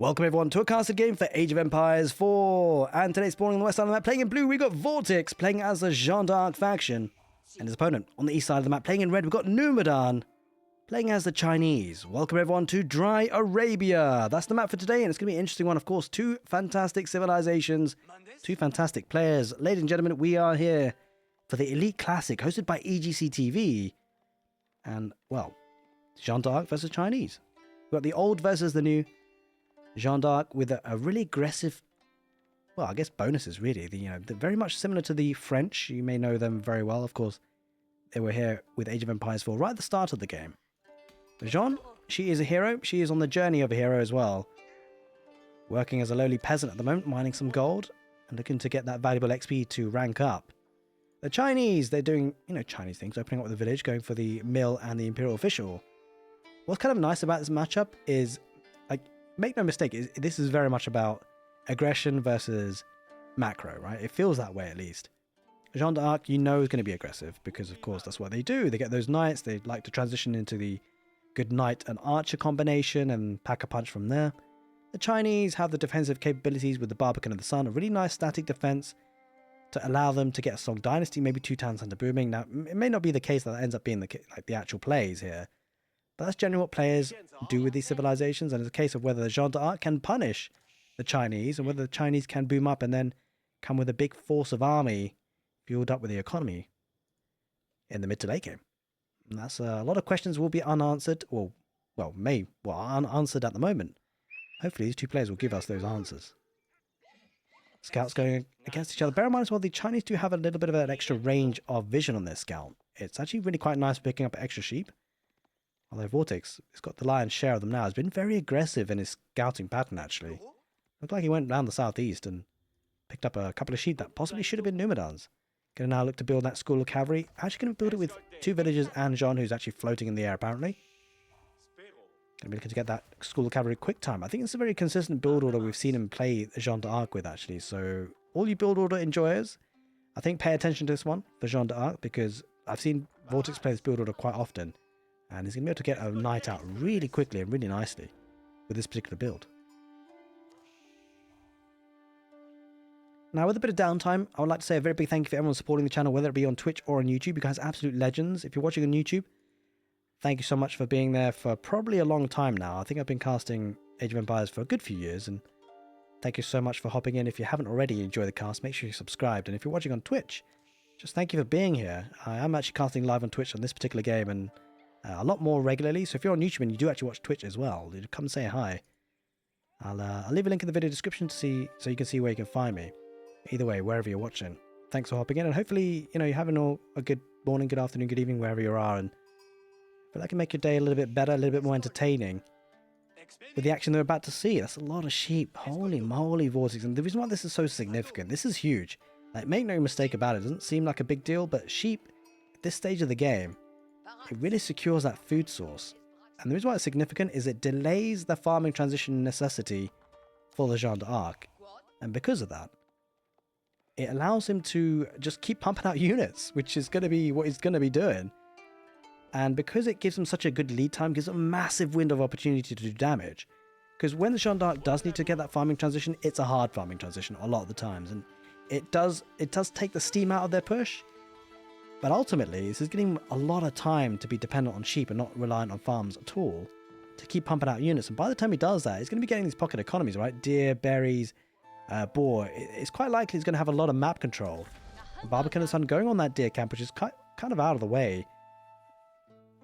Welcome everyone to a casted game for Age of Empires 4, and today spawning on the west side of the map, playing in blue, we've got Vortix, playing as the Jeanne d'Arc faction, and his opponent on the east side of the map, playing in red, we've got Numudan, playing as the Chinese. Welcome everyone to Dry Arabia. That's the map for today, and it's going to be an interesting one, of course. Two fantastic civilizations, two fantastic players. Ladies and gentlemen, we are here for the Elite Classic, hosted by egctv, and, well, Jeanne d'Arc versus Chinese. We've got the old versus the new. Jeanne d'Arc with a really aggressive, well, I guess bonuses really. They're very much similar to the French. You may know them very well, of course. They were here with Age of Empires 4 right at the start of the game. Jeanne, she is a hero. She is on the journey of a hero as well. Working as a lowly peasant at the moment, mining some gold and looking to get that valuable XP to rank up. The Chinese, they're doing, Chinese things, opening up the village, going for the mill and the imperial official. What's kind of nice about this matchup is, make no mistake, this is very much about aggression versus macro, right? It feels that way at least. Jeanne d'Arc, is going to be aggressive because, of course, that's what they do. They get those knights. They like to transition into the good knight and archer combination and pack a punch from there. The Chinese have the defensive capabilities with the Barbican of the Sun, a really nice static defense to allow them to get a strong dynasty, maybe 2 town center booming. Now, it may not be the case that ends up being the actual plays here. But that's generally what players do with these civilizations, and it's a case of whether the Jeanne d'Arc can punish the Chinese, and whether the Chinese can boom up and then come with a big force of army, fueled up with the economy in the mid to late game. And that's a lot of questions will be unanswered, or unanswered at the moment. Hopefully these two players will give us those answers. Scouts going against each other. Bear in mind as well, the Chinese do have a little bit of an extra range of vision on their scout. It's actually really quite nice picking up extra sheep. Although Vortix, it's got the lion's share of them now, has been very aggressive in his scouting pattern, actually. Looked like he went round the southeast and picked up a couple of sheep that possibly should have been Numudan's. Going to now look to build that school of cavalry. Actually going to build it with 2 villagers and Jeanne, who's actually floating in the air, apparently. Going to be looking to get that school of cavalry quick time. I think it's a very consistent build order we've seen him play Jeanne d'Arc with, actually. So, all you build order enjoyers, I think pay attention to this one for Jeanne d'Arc, because I've seen Vortix play this build order quite often. And he's going to be able to get a knight out really quickly and really nicely with this particular build. Now, with a bit of downtime, I would like to say a very big thank you for everyone supporting the channel, whether it be on Twitch or on YouTube. You guys are absolute legends. If you're watching on YouTube, thank you so much for being there for probably a long time now. I think I've been casting Age of Empires for a good few years, and thank you so much for hopping in. If you haven't already enjoyed the cast, make sure you're subscribed. And if you're watching on Twitch, just thank you for being here. I am actually casting live on Twitch on this particular game, and a lot more regularly. So if you're on YouTube and you do actually watch Twitch as well, come say hi. I'll leave a link in the video description so you can see where you can find me. Either way, wherever you're watching. Thanks for hopping in, and hopefully you're having a good morning, good afternoon, good evening, wherever you are, and I feel like I can make your day a little bit better, a little bit more entertaining with the action they're about to see. That's a lot of sheep. Holy moly, Vortix. And the reason why this is so significant, this is huge. Make no mistake about it. It doesn't seem like a big deal, but sheep at this stage of the game, it really secures that food source. And the reason why it's significant is it delays the farming transition necessity for the Jeanne d'Arc. And because of that, it allows him to just keep pumping out units, which is going to be what he's going to be doing. And because it gives him such a good lead time, gives him a massive window of opportunity to do damage. Because when the Jeanne d'Arc does need to get that farming transition, it's a hard farming transition a lot of the times. And it does take the steam out of their push. But ultimately, this is getting a lot of time to be dependent on sheep and not reliant on farms at all to keep pumping out units. And by the time he does that, he's going to be getting these pocket economies, right? Deer, berries, boar. It's quite likely he's going to have a lot of map control. Barbican of the Sun going on that deer camp, which is kind of out of the way.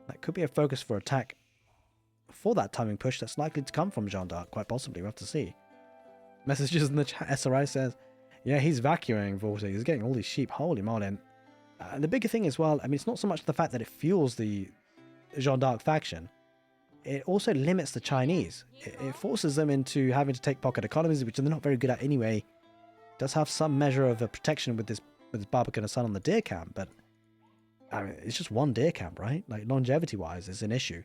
That could be a focus for attack for that timing push that's likely to come from Jeanne d'Arc, quite possibly. We'll have to see. Messages in the chat. SRI says, yeah, he's vacuuming Vortix. He's getting all these sheep. Holy moly. And the bigger thing as well, it's not so much the fact that it fuels the Jeanne d'Arc faction. It also limits the Chinese. It forces them into having to take pocket economies, which they're not very good at anyway. It does have some measure of a protection with this Barbican of the Sun on the deer camp, but it's just one deer camp, right? Longevity-wise, it's an issue.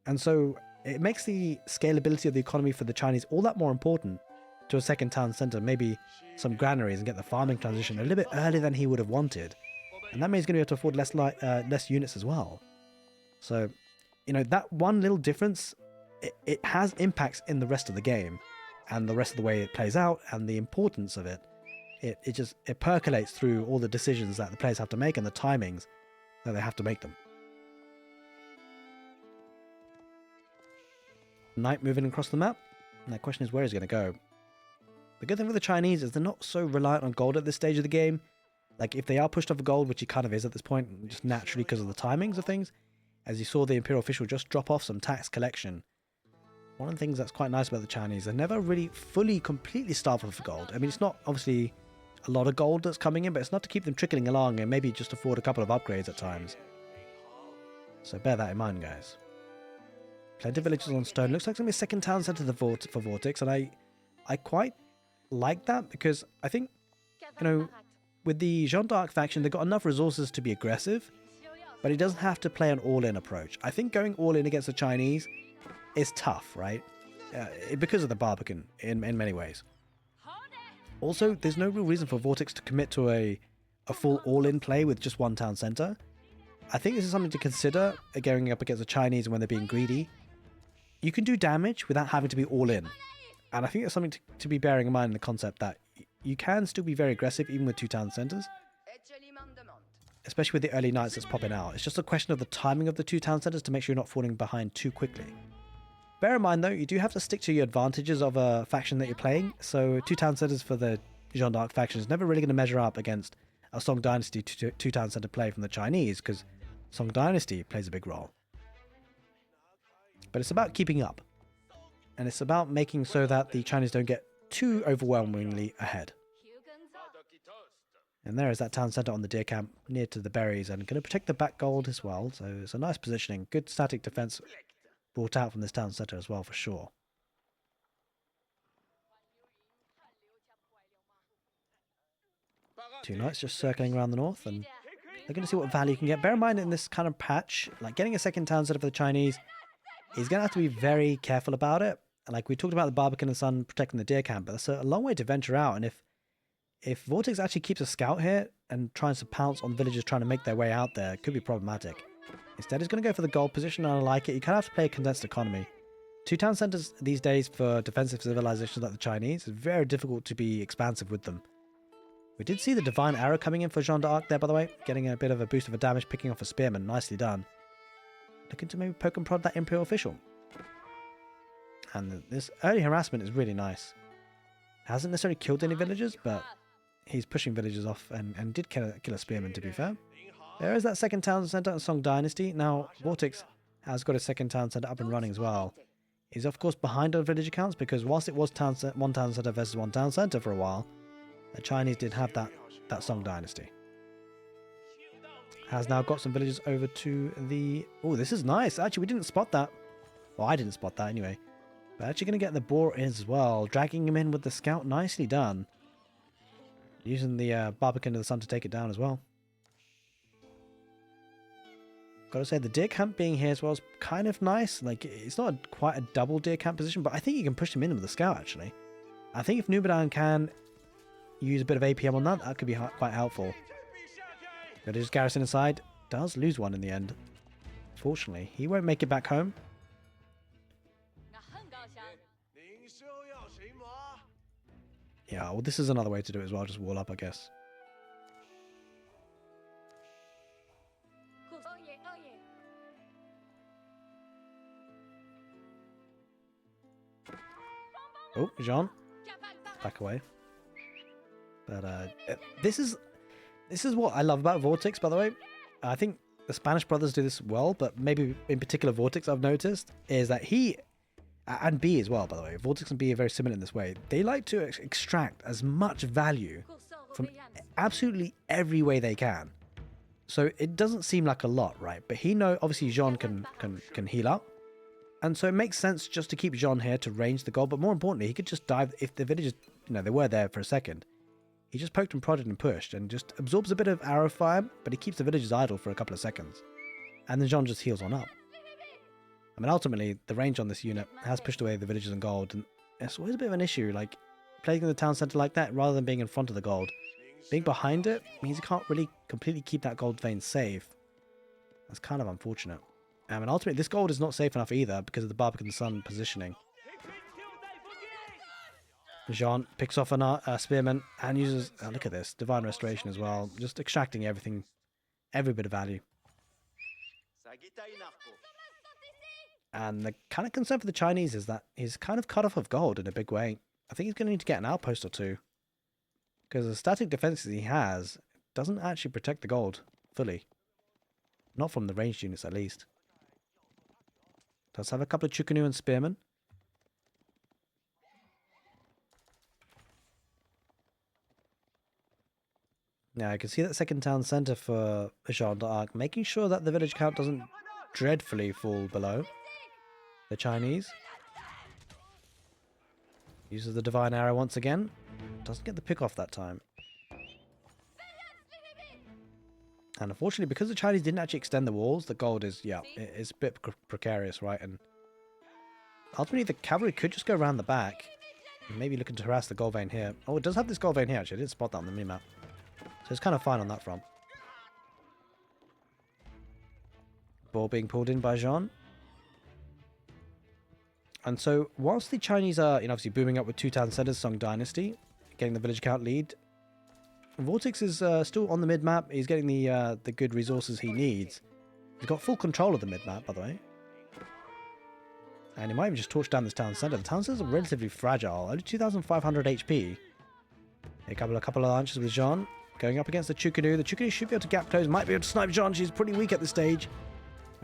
And so it makes the scalability of the economy for the Chinese all that more important to a second town center, maybe some granaries, and get the farming transition a little bit earlier than he would have wanted. And that means he's going to be able to afford less units as well. So, that one little difference it has impacts in the rest of the game and the rest of the way it plays out and the importance of it. It percolates through all the decisions that the players have to make and the timings that they have to make them. Knight moving across the map. And that question is, where is he going to go? The good thing with the Chinese is they're not so reliant on gold at this stage of the game. Like, if they are pushed off of gold, which he kind of is at this point, just naturally because of the timings of things, as you saw the Imperial official just drop off some tax collection. One of the things that's quite nice about the Chinese, they're never really fully, completely starved of gold. I mean, it's not obviously a lot of gold that's coming in, but it's not to keep them trickling along and maybe just afford a couple of upgrades at times. So bear that in mind, guys. Plenty of villages on stone. Looks like it's going to be a second town centre for Vortix, and I quite like that because I think, you know, with the Jeanne d'Arc faction, they've got enough resources to be aggressive, but he doesn't have to play an all-in approach. I think going all-in against the Chinese is tough, right? Because of the Barbican in many ways. Also, there's no real reason for Vortix to commit to a full all-in play with just one town centre. I think this is something to consider going up against the Chinese when they're being greedy. You can do damage without having to be all-in. And I think that's something to be bearing in mind in the concept that you can still be very aggressive even with two town centres. Especially with the early knights that's popping out. It's just a question of the timing of the two town centres to make sure you're not falling behind too quickly. Bear in mind though, you do have to stick to your advantages of a faction that you're playing. So two town centres for the Jeanne d'Arc faction is never really going to measure up against a Song Dynasty two town centre play from the Chinese, because Song Dynasty plays a big role. But it's about keeping up. And it's about making so that the Chinese don't get too overwhelmingly ahead. And there is that town centre on the deer camp near to the berries and going to protect the back gold as well. So it's a nice positioning. Good static defence brought out from this town centre as well for sure. Two knights just circling around the north and they're going to see what value you can get. Bear in mind in this kind of patch, like getting a second town centre for the Chinese, he's going to have to be very careful about it. And like we talked about the Barbican and Sun protecting the deer camp, but that's a long way to venture out. And if Vortix actually keeps a scout here and tries to pounce on villagers trying to make their way out there, it could be problematic. Instead, he's going to go for the gold position, and I like it. You kind of have to play a condensed economy. Two town centers these days for defensive civilizations like the Chinese, it's very difficult to be expansive with them. We did see the Divine Arrow coming in for Jeanne d'Arc there, by the way, getting a bit of a boost of a damage, picking off a spearman. Nicely done. Looking to maybe poke and prod that Imperial official. And this early harassment is really nice. Hasn't necessarily killed any villagers, but he's pushing villagers off and did kill a spearman, to be fair. There is that second town centre in Song Dynasty. Now, Vortix has got a second town centre up and running as well. He's of course behind on villager counts because whilst it was one town centre versus one town centre for a while, the Chinese did have that Song Dynasty. Has now got some villagers over to the... Oh, this is nice. Actually, we didn't spot that. Well, I didn't spot that anyway. But actually going to get the boar in as well. Dragging him in with the scout. Nicely done. Using the Barbican of the Sun to take it down as well. Gotta say, the deer camp being here as well is kind of nice. Like, it's not quite a double deer camp position, but I think you can push him in with the scout, actually. I think if Numudan can use a bit of APM on that, that could be quite helpful. But his garrison inside does lose one in the end. Fortunately, he won't make it back home. Yeah, well, this is another way to do it as well. Just wall up, I guess. Oh, Jeanne. Back away. But this is what I love about Vortix, by the way. I think the Spanish brothers do this well, but maybe in particular Vortix, I've noticed, is that he, and B as well, by the way, Vortix and B are very similar in this way. They like to extract as much value from absolutely every way they can. So it doesn't seem like a lot, right? But he obviously Jeanne can heal up. And so it makes sense just to keep Jeanne here to range the goal. But more importantly, he could just dive if the villagers, they were there for a second. He just poked and prodded and pushed and just absorbs a bit of arrow fire, but he keeps the villagers idle for a couple of seconds. And then Jeanne just heals on up. I mean, ultimately, the range on this unit has pushed away the villagers and gold, and it's always a bit of an issue, like, playing in the town centre like that, rather than being in front of the gold. Being behind it means you can't really completely keep that gold vein safe. That's kind of unfortunate. And ultimately, this gold is not safe enough either because of the Barbican Sun positioning. Jeanne picks off a spearman and uses, look at this, Divine Restoration as well. Just extracting everything, every bit of value. And the kind of concern for the Chinese is that he's kind of cut off of gold in a big way. I think he's going to need to get an outpost or two. Because the static defenses he has doesn't actually protect the gold fully. Not from the ranged units at least. Does have a couple of Chukunu and spearmen. Now, you can see that second town centre for Jeanne d'Arc, making sure that the village count doesn't dreadfully fall below the Chinese. Uses the Divine Arrow once again. Doesn't get the pick off that time. And unfortunately, because the Chinese didn't actually extend the walls, the gold is, yeah, it's a bit precarious, right? And ultimately, the cavalry could just go around the back. And maybe looking to harass the gold vein here. Oh, it does have this gold vein here, actually. I didn't spot that on the minimap. So it's kind of fine on that front. Ball being pulled in by Jeanne. And so, whilst the Chinese are, obviously booming up with two town centers, Song Dynasty, getting the village count lead, Vortix is still on the mid-map. He's getting the good resources he needs. He's got full control of the mid-map, by the way. And he might even just torch down this town center. The town centers are relatively fragile, only 2,500 HP. A couple of launches with Jeanne. Going up against the Chukunu. The Chukunu should be able to gap close. Might be able to snipe Jeanne. She's pretty weak at this stage.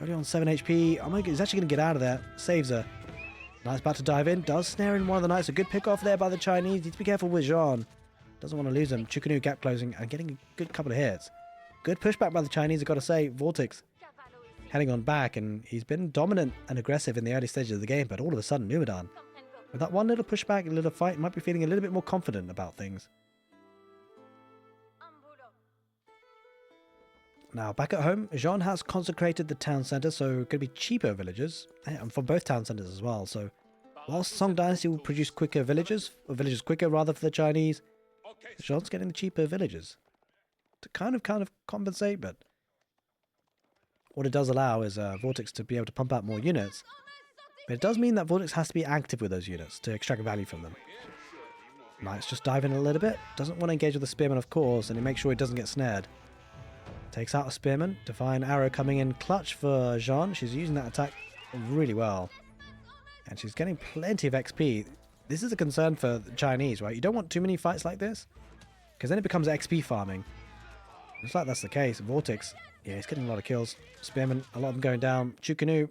Only on 7 HP. Oh my god, he's actually going to get out of there. Saves her. Knight's about to dive in. Does snare in one of the knights. A good pick off there by the Chinese. Needs to be careful with Jeanne. Doesn't want to lose him. Chukunu gap closing and getting a good couple of hits. Good pushback by the Chinese, I've got to say. Vortix heading on back, and he's been dominant and aggressive in the early stages of the game, but all of a sudden, Numudan, with that one little pushback, a little fight, might be feeling a little bit more confident about things. Now, back at home, Jeanne has consecrated the town centre, so going to be cheaper villagers, and for both town centres as well. So, whilst Song Dynasty will produce quicker villages, or villages quicker rather for the Chinese, Jeanne's getting the cheaper villages to kind of compensate, but what it does allow is Vortix to be able to pump out more units. But it does mean that Vortix has to be active with those units to extract value from them. Knight's just diving a little bit, doesn't want to engage with the spearman, of course, and he makes sure he doesn't get snared. Takes out a spearman. Divine Arrow coming in clutch for Jeanne. She's using that attack really well. And she's getting plenty of XP. This is a concern for the Chinese, right? You don't want too many fights like this, because then it becomes XP farming. Looks like that's the case. Vortix, yeah, he's getting a lot of kills. Spearman, a lot of them going down. Chukunu,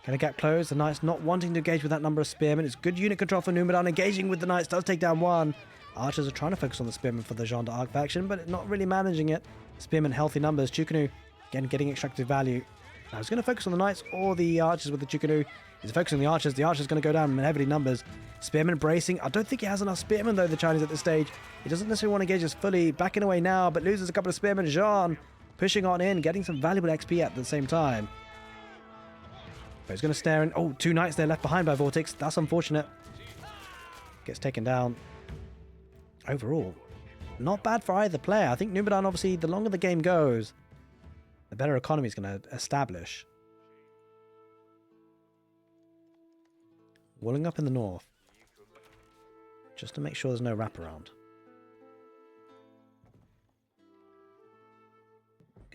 can a gap close? The Knights not wanting to engage with that number of spearmen. It's good unit control for Numudan. Engaging with the Knights does take down one. Archers are trying to focus on the spearmen for the Jeanne d'Arc faction, but not really managing it. Spearmen healthy numbers. Chukunu, again, getting extractive value. Now he's going to focus on the Knights or the Archers with the Chukunu. He's focusing on the Archers. The Archers going to go down in heavily numbers. Spearmen bracing. I don't think he has enough Spearmen, though, the Chinese at this stage. He doesn't necessarily want to engage us fully. Backing away now, but loses a couple of Spearmen. Jeanne pushing on in, getting some valuable XP at the same time. But he's going to stare in. Oh, two Knights there left behind by Vortix. That's unfortunate. Gets taken down. Overall, not bad for either player. I think Numudan, obviously, the longer the game goes, the better economy is going to establish. Walling up in the north, just to make sure there's no wraparound.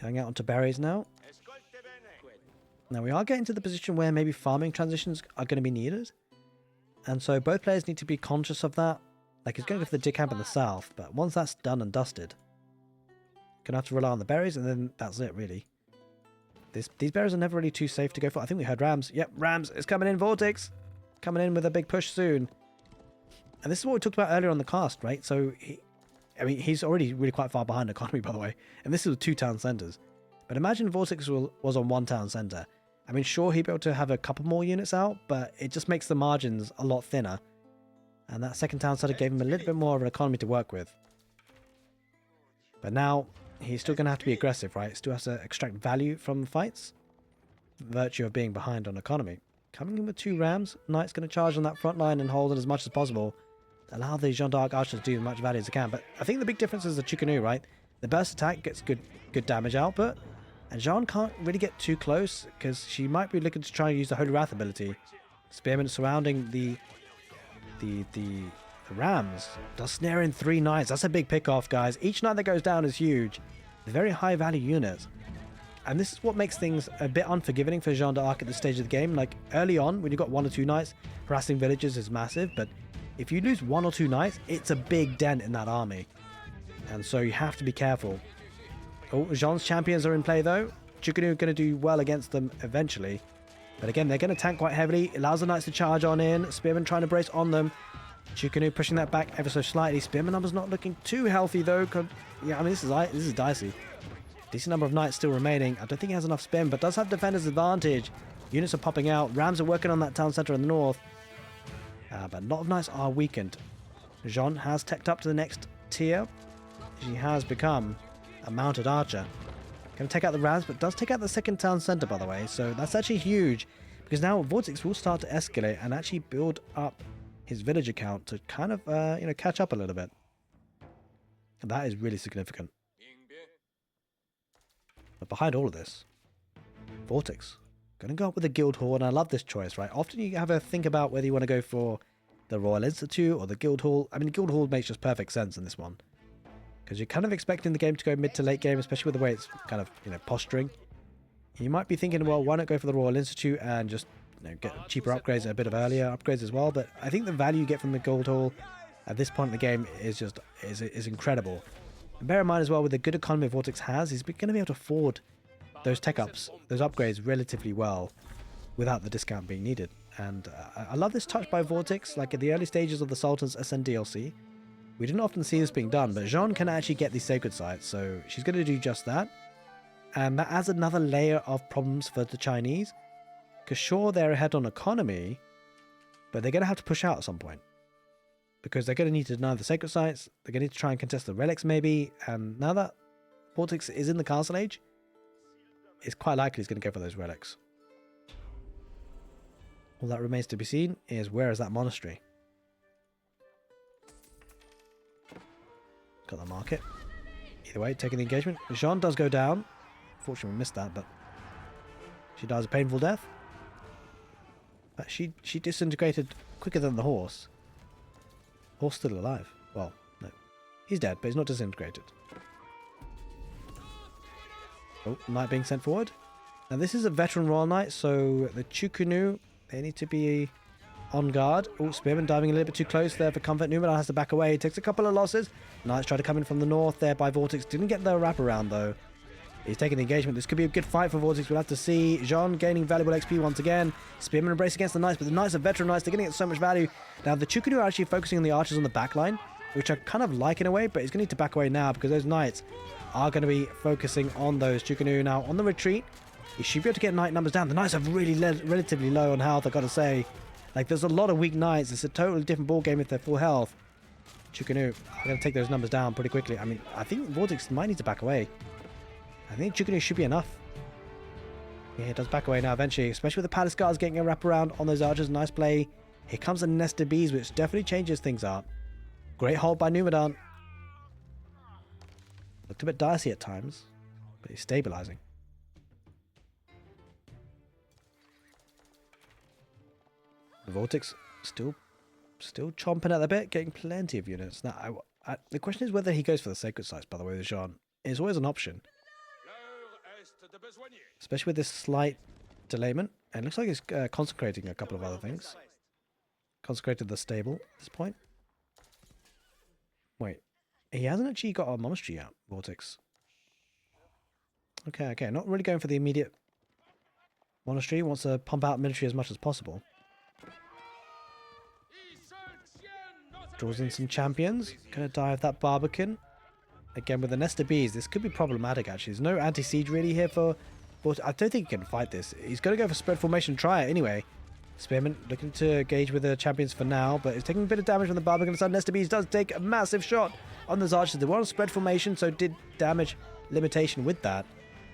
Going out onto berries now. Now we are getting to the position where maybe farming transitions are going to be needed. And so both players need to be conscious of that. Like, he's going to go for the dig camp in the south, but once that's done and dusted, gonna have to rely on the berries, and then that's it, really. These berries are never really too safe to go for. I think we heard Rams. Yep, Rams is coming in. Vortix coming in with a big push soon. And this is what we talked about earlier on the cast, right? So, he's already really quite far behind economy, by the way. And this is with two town centers. But imagine Vortix was on one town center. I mean, sure, he'd be able to have a couple more units out, but it just makes the margins a lot thinner. And that second town center gave him a little bit more of an economy to work with. But now, he's still going to have to be aggressive, right? Still has to extract value from fights. Virtue of being behind on economy. Coming in with two Rams. Knight's going to charge on that front line and hold it as much as possible. Allow the Jeanne d'Arc archers to do as much value as they can. But I think the big difference is the Chukunu, right? The burst attack gets good damage output. And Jeanne can't really get too close because she might be looking to try and use the Holy Wrath ability. Spearman surrounding the rams. Does snare in 3 knights. That's a big pick off, guys. Each knight that goes down is huge. Very high value units. And this is what makes things a bit unforgiving for Jeanne d'Arc at this stage of the game. Like early on, when you've got 1 or 2 knights, harassing villages is massive. But if you lose 1 or 2 knights, it's a big dent in that army. And so you have to be careful. Oh, Jeanne's champions are in play though. Chukunu going to do well against them eventually. But again, they're going to tank quite heavily. Allows the knights to charge on in. Spearman trying to brace on them. Chukunu pushing that back ever so slightly. Spearman numbers not looking too healthy though. Yeah, I mean, this is dicey. Decent number of knights still remaining. I don't think he has enough spin, but does have defender's advantage. Units are popping out. Rams are working on that town center in the north. But a lot of knights are weakened. Jeanne has teched up to the next tier. She has become a mounted archer. Going to take out the Rams, but does take out the second town center, by the way. So that's actually huge, because now Vortix will start to escalate and actually build up his villager count to kind of, catch up a little bit. And that is really significant. But behind all of this, Vortix going to go up with the Guildhall, and I love this choice, right? Often you have a think about whether you want to go for the Royal Institute or the Guildhall. I mean, the Guildhall makes just perfect sense in this one, because you're kind of expecting the game to go mid to late game, especially with the way it's kind of, posturing. You might be thinking, well, why not go for the Royal Institute and just get cheaper upgrades and a bit of earlier upgrades as well. But I think the value you get from the Guildhall at this point in the game is incredible. And bear in mind as well, with the good economy Vortix has, he's going to be able to afford those tech ups, those upgrades relatively well without the discount being needed. And I love this touch by Vortix. Like at the early stages of the Sultan's SN DLC, we didn't often see this being done, but Jeanne can actually get these sacred sites, so she's going to do just that. And that adds another layer of problems for the Chinese, because sure, they're ahead on economy, but they're going to have to push out at some point, because they're going to need to deny the sacred sites. They're going to need to try and contest the relics maybe. And now that Vortix is in the castle age, it's quite likely he's going to go for those relics. All that remains to be seen is, where is that monastery? Got the market. Either way, taking the engagement. Jeanne does go down. Fortunately, we missed that, but she dies a painful death. But she disintegrated quicker than the horse. Horse still alive. Well, no. He's dead, but he's not disintegrated. Oh, knight being sent forward. Now this is a veteran royal knight, so the Chukunu, they need to be on guard. Oh, Spearman diving a little bit too close there for comfort. Numudan has to back away. He takes a couple of losses. Knights try to come in from the north there by Vortix. Didn't get the wraparound though. He's taking the engagement. This could be a good fight for Vortix. We'll have to see. Jeanne gaining valuable XP once again. Spearman embrace against the Knights, but the Knights are veteran Knights. They're going to get so much value. Now, the Chukunu are actually focusing on the archers on the back line, which I kind of like in a way, but he's going to need to back away now because those Knights are going to be focusing on those Chukunu. Now, on the retreat, he should be able to get Knight numbers down. The Knights are really relatively low on health, I've got to say. Like, there's a lot of weak Knights. It's a totally different ball game if they're full health. Chukunu are going to take those numbers down pretty quickly. I mean, I think Vortix might need to back away. I think Chukunu should be enough. Yeah, it does back away now eventually, especially with the Palace Guards getting a wraparound on those archers. Nice play. Here comes the nest of bees, which definitely changes things up. Great hold by Numudan. Looked a bit dicey at times, but he's stabilizing. Vortix still chomping at the bit, getting plenty of units. Now, the question is whether he goes for the sacred sites, by the way, with Jeanne. It's always an option. Especially with this slight delayment. And it looks like he's consecrating a couple of other things. Consecrated the stable at this point. Wait. He hasn't actually got a monastery yet, Vortix. Okay. Not really going for the immediate monastery. He wants to pump out military as much as possible. Draws in some champions. Gonna die of that Barbican. Again, with the nest of bees, this could be problematic, actually. There's no anti-siege really here for... I don't think he can fight this. He's going to go for spread formation, try it anyway. Spearman looking to engage with the champions for now, but he's taking a bit of damage from the Barbican side. Nest of bees does take a massive shot on those archers. They were on spread formation, so did damage limitation with that.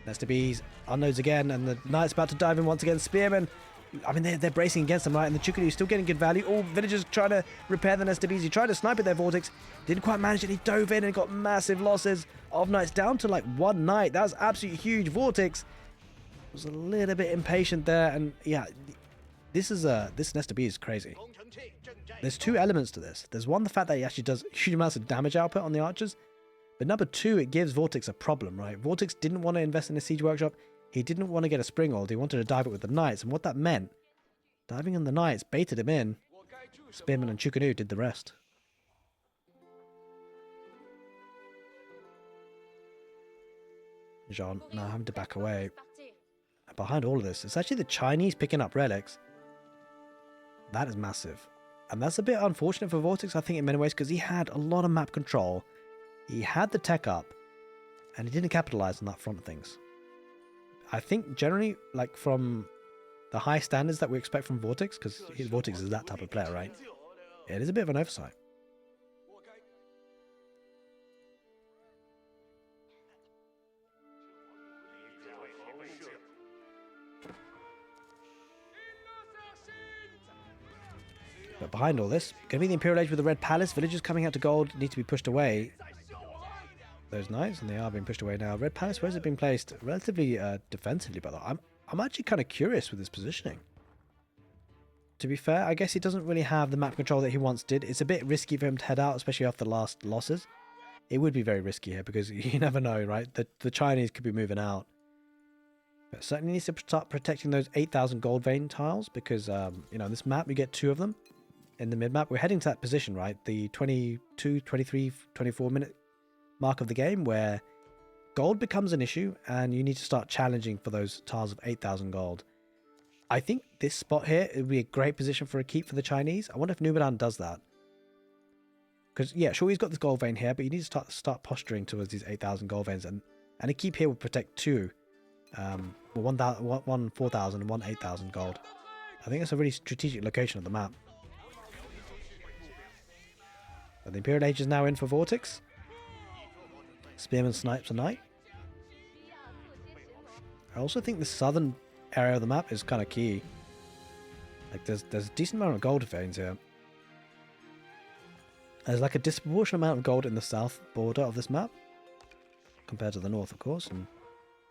Nest of bees, unknowns again, and the Knight's about to dive in once again. Spearman I mean, they're bracing against them, right? And the Chukunu still getting good value. All villagers trying to repair the nest of bees. He tried to snipe at their Vortix. Didn't quite manage it. He dove in and got massive losses of knights, down to like 1 knight. That was absolutely huge. Vortix was a little bit impatient there. And yeah, this nest of bees is crazy. There's 2 elements to this. There's one, the fact that he actually does huge amounts of damage output on the archers. But number 2, it gives Vortix a problem, right? Vortix didn't want to invest in a siege workshop. He didn't want to get a springald. He wanted to dive it with the knights. And what that meant, diving on the knights baited him in. Spearman and Chukunu did the rest. Jeanne now having to back away. And behind all of this, it's actually the Chinese picking up relics. That is massive. And that's a bit unfortunate for Vortix, I think, in many ways, because he had a lot of map control. He had the tech up, and he didn't capitalize on that front of things. I think generally, like from the high standards that we expect from Vortix, because Vortix is that type of player, right? It is a bit of an oversight. But behind all this, going to be the Imperial Age with the Red Palace. Villagers coming out to gold need to be pushed away. Those knights, and they are being pushed away now. Red Palace, where's it been placed? Relatively defensively, by the way. I'm actually kind of curious with his positioning. To be fair, I guess he doesn't really have the map control that he once did. It's a bit risky for him to head out, especially after the last losses. It would be very risky here because you never know, right? The Chinese could be moving out. But certainly needs to start protecting those 8,000 gold vein tiles because, you know, on this map, we get 2 of them in the mid-map. We're heading to that position, right? The 22, 23, 24 minute mark of the game where gold becomes an issue and you need to start challenging for those tiles of 8,000 gold. I think this spot here would be a great position for a keep for the Chinese. I wonder if Numudan does that. Because, yeah, sure, he's got this gold vein here, but you need to start posturing towards these 8,000 gold veins. And a keep here will protect 2. One 4,000 and one 8,000 gold. I think it's a really strategic location of the map. But the Imperial Age is now in for Vortix. Spearman snipes a knight. I also think the southern area of the map is kind of key. Like there's a decent amount of gold veins here. There's like a disproportionate amount of gold in the south border of this map compared to the north, of course, and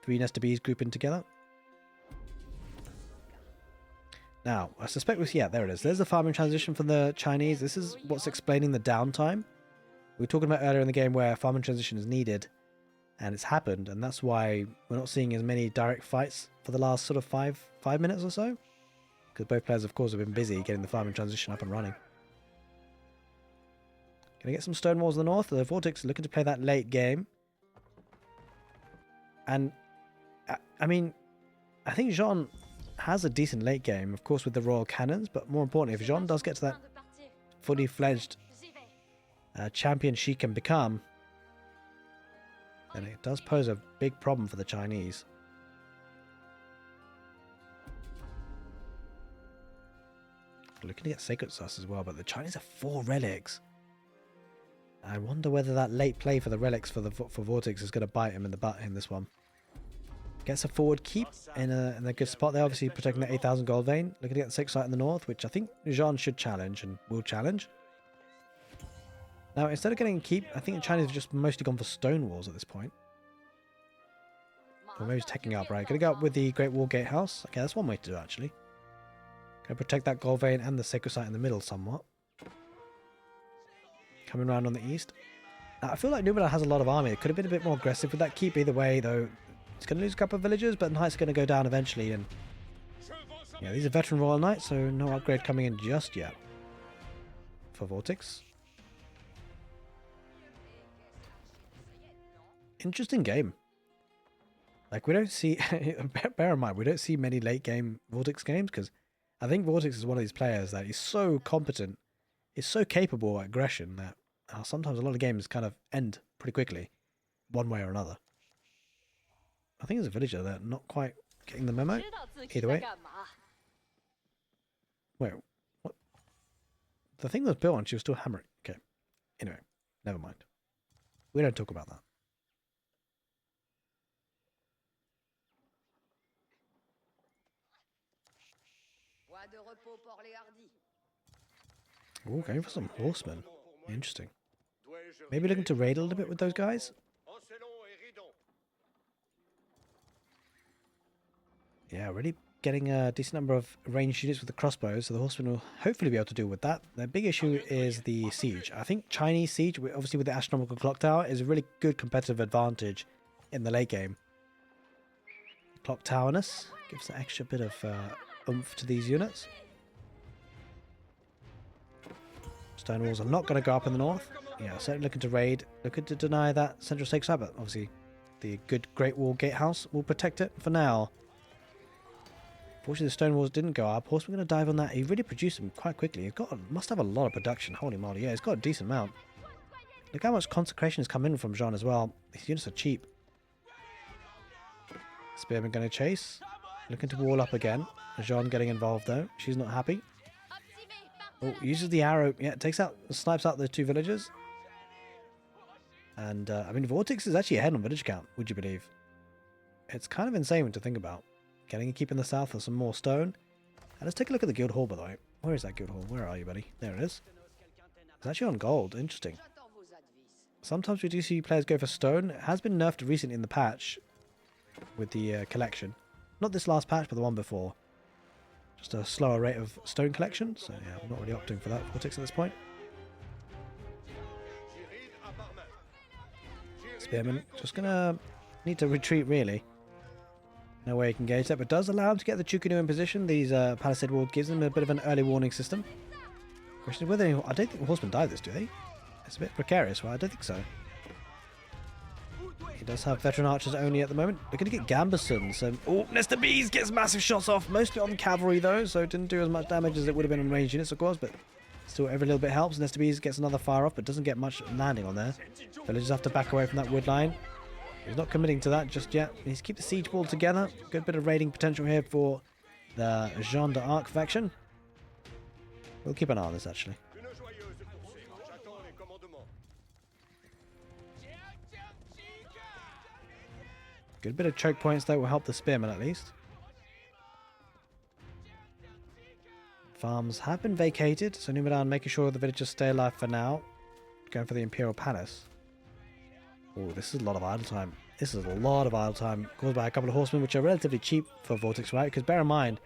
3 nest of bees grouping together. Now, I suspect there it is. There's the farming transition for the Chinese. This is what's explaining the downtime. We were talking about earlier in the game where farming transition is needed, and it's happened, and that's why we're not seeing as many direct fights for the last sort of five minutes or so. Because both players, of course, have been busy getting the farming transition up and running. Gonna get some stone walls in the north. The Vortix looking to play that late game. And, I mean, I think Jeanne has a decent late game, of course, with the Royal Cannons, but more importantly, if Jeanne does get to that fully fledged champion she can become, then it does pose a big problem for the Chinese. Looking to get Sacred Sus as well, but the Chinese have 4 relics. I wonder whether that late play for the relics for Vortix is going to bite him in the butt in this one. Gets a forward keep in a good spot there, obviously protecting the 8,000 gold vein. Looking to get the 6th site in the north, which I think Jeanne should challenge and will challenge. Now, instead of getting a keep, I think the Chinese have just mostly gone for stone walls at this point. Or maybe he's taking up, right? Gonna go up with the Great Wall Gatehouse. Okay, that's one way to do it, actually. Gonna protect that gold vein and the sacred site in the middle somewhat. Coming around on the east. Now, I feel like Numudan has a lot of army. It could have been a bit more aggressive with that keep either way, though. It's going to lose a couple of villagers, but the knights are going to go down eventually. And yeah, these are veteran royal knights, so no upgrade coming in just yet for Vortix. Interesting game. Like, we don't see, bear in mind, we don't see many late game Vortix games, because I think Vortix is one of these players that is so competent, is so capable at aggression that sometimes a lot of games kind of end pretty quickly, one way or another. I think there's a villager there not quite getting the memo. Either way. Wait, what? The thing was built on, she was still hammering. Okay. Anyway, never mind. We don't talk about that. Oh, going for some horsemen. Interesting. Maybe looking to raid a little bit with those guys? Yeah, really getting a decent number of ranged units with the crossbows, so the horsemen will hopefully be able to deal with that. The big issue is the siege. I think Chinese siege, obviously with the astronomical clock tower, is a really good competitive advantage in the late game. Clock towerness gives an extra bit of oomph to these units. Stone walls are not going to go up in the north. Yeah, certainly looking to raid, looking to deny that central stake site, but obviously the good Great Wall Gatehouse will protect it for now. Fortunately, the stone walls didn't go up. Horseman going to dive on that. He really produced them quite quickly. Must have a lot of production. Holy moly, yeah, he's got a decent amount. Look how much consecration has come in from Jeanne as well. These units are cheap. Spearman going to chase. Looking to wall up again. Jeanne getting involved though. She's not happy. Oh, uses the arrow. Yeah, snipes out the two villagers. And, I mean, Vortix is actually ahead on village count, would you believe? It's kind of insane to think about. Getting a keep in the south for some more stone. And let's take a look at the guild hall, by the way. Where is that guild hall? Where are you, buddy? There it is. It's actually on gold. Interesting. Sometimes we do see players go for stone. It has been nerfed recently in the patch with the collection. Not this last patch, but the one before. Just a slower rate of stone collection. So, yeah, we're not really opting for that Vortix at this point. Spearman just going to need to retreat, really. No way he can engage that, but does allow him to get the Chukunu in position. These palisade wall gives them a bit of an early warning system. Question whether I don't think horsemen die this, do they? It's a bit precarious. Well, I don't think so. He does have veteran archers only at the moment. We're going to get Gambesons. So, oh, Nesta Bees gets massive shots off, mostly on cavalry though, so it didn't do as much damage as it would have been on ranged units, of course, but still every little bit helps. Nesta Bees gets another fire off, but doesn't get much landing on there. Villagers have to back away from that wood line. He's not committing to that just yet. He needs to keep the siege wall together. Good bit of raiding potential here for the Jeanne d'Arc faction. We'll keep an eye on this, actually. Good bit of choke points, though, will help the spearmen, at least. Farms have been vacated, so Numudan making sure the villagers stay alive for now. Going for the Imperial Palace. Oh, this is a lot of idle time. This is a lot of idle time caused by a couple of horsemen, which are relatively cheap for Vortix, right? Because bear in mind